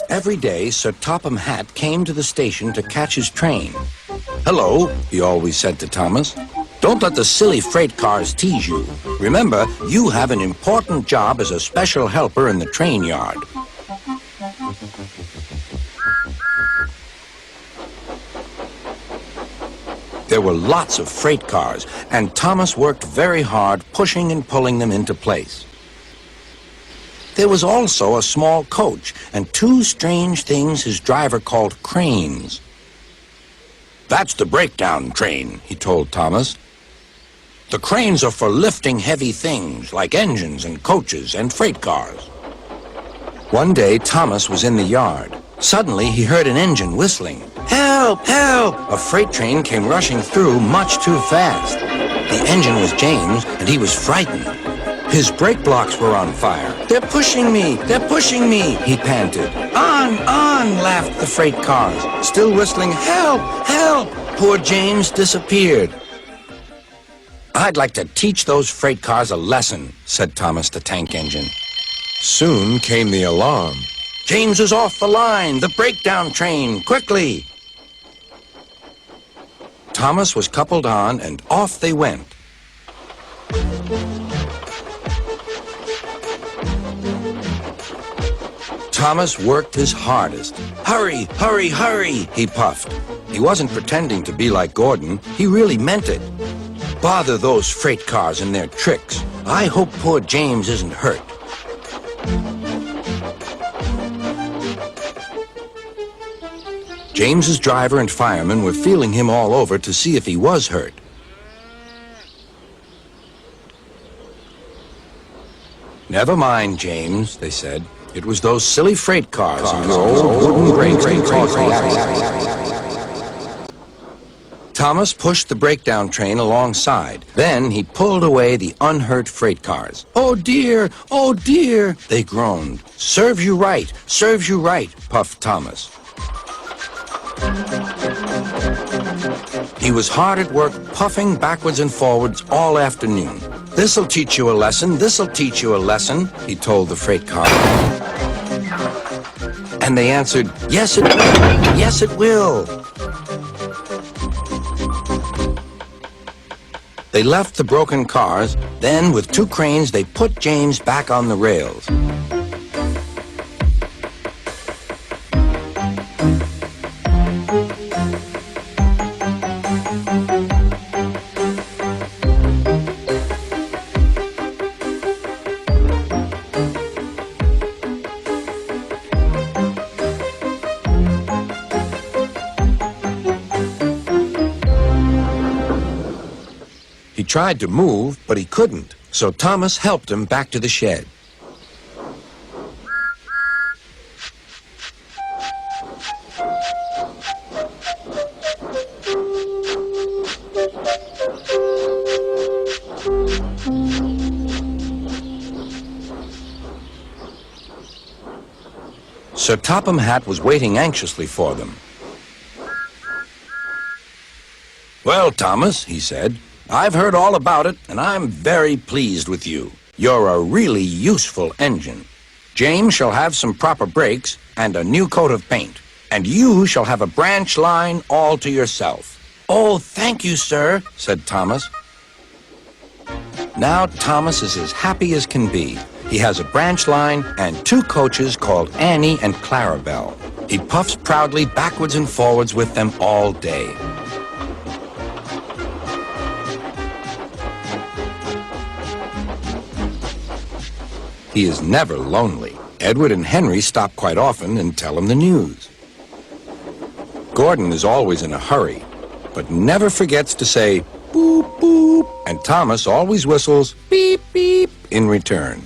Every day, Sir Topham Hatt came to the station to catch his train. "Hello," he always said to Thomas. "Don't let the silly freight cars tease you. Remember, you have an important job as a special helper in the train yard." There were lots of freight cars, and Thomas worked very hard pushing and pulling them into place. There was also a small coach and two strange things his driver called cranes. "That's the breakdown train," he told Thomas. "The cranes are for lifting heavy things like engines and coaches and freight cars." One day, Thomas was in the yard. Suddenly, he heard an engine whistling. "Help! Help!" A freight train came rushing through much too fast. The engine was James, and he was frightened. His brake blocks were on fire. "They're pushing me! They're pushing me!" he panted. "On! On!" laughed the freight cars, still whistling, "Help! Help!" Poor James disappeared. "I'd like to teach those freight cars a lesson," said Thomas the tank engine. Soon came the alarm. "James is off the line! The breakdown train! Quickly!" Thomas was coupled on, and off they went. Thomas worked his hardest. "Hurry, hurry, hurry," he puffed. He wasn't pretending to be like Gordon. He really meant it. "Bother those freight cars and their tricks. I hope poor James isn't hurt." James's driver and firemen were feeling him all over to see if he was hurt. "Never mind, James," they said. "It was those silly freight cars and your old wooden brakes that caused the accident." Thomas pushed the breakdown train alongside. Then he pulled away the unhurt freight cars. "Oh dear! Oh dear!" they groaned. "Serves you right! Serves you right!" puffed Thomas. He was hard at work, puffing backwards and forwards all afternoon. "This'll teach you a lesson, this'll teach you a lesson," he told the freight car. And they answered, "Yes, it will, yes, it will." They left the broken cars. Then, with two cranes, they put James back on the rails. He tried to move, but he couldn't, so Thomas helped him back to the shed. Sir Topham Hatt was waiting anxiously for them. "Well, Thomas," he said, "I've heard all about it, and I'm very pleased with you. You're a really useful engine. James shall have some proper brakes and a new coat of paint, and you shall have a branch line all to yourself." "Oh, thank you, sir," said Thomas. Now Thomas is as happy as can be. He has a branch line and two coaches called Annie and Clarabelle. He puffs proudly backwards and forwards with them all day. He is never lonely. Edward and Henry stop quite often and tell him the news. Gordon is always in a hurry, but never forgets to say, "Boop, boop," and Thomas always whistles, "Beep, beep," in return.